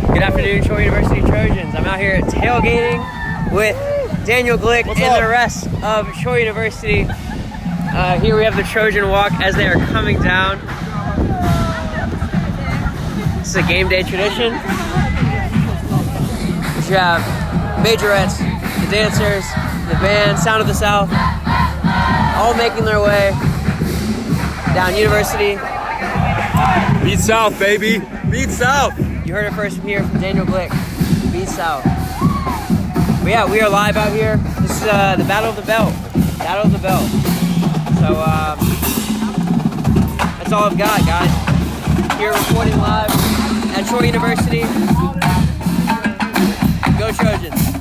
Good afternoon, Troy University Trojans. I'm out here tailgating with Daniel Glick and the rest of Troy University. Here we have the Trojan Walk as they are coming down. This is a game day tradition. You have majorettes, the dancers, the band, Sound of the South, all making their way down University. Beat South, baby. Beat South. You heard it first here from Daniel Glick. Beat South. But yeah, we are live out here. This is the Battle of the Belt. Battle of the Belt. So that's all I've got, guys. Here reporting live at Troy University. Go Trojans.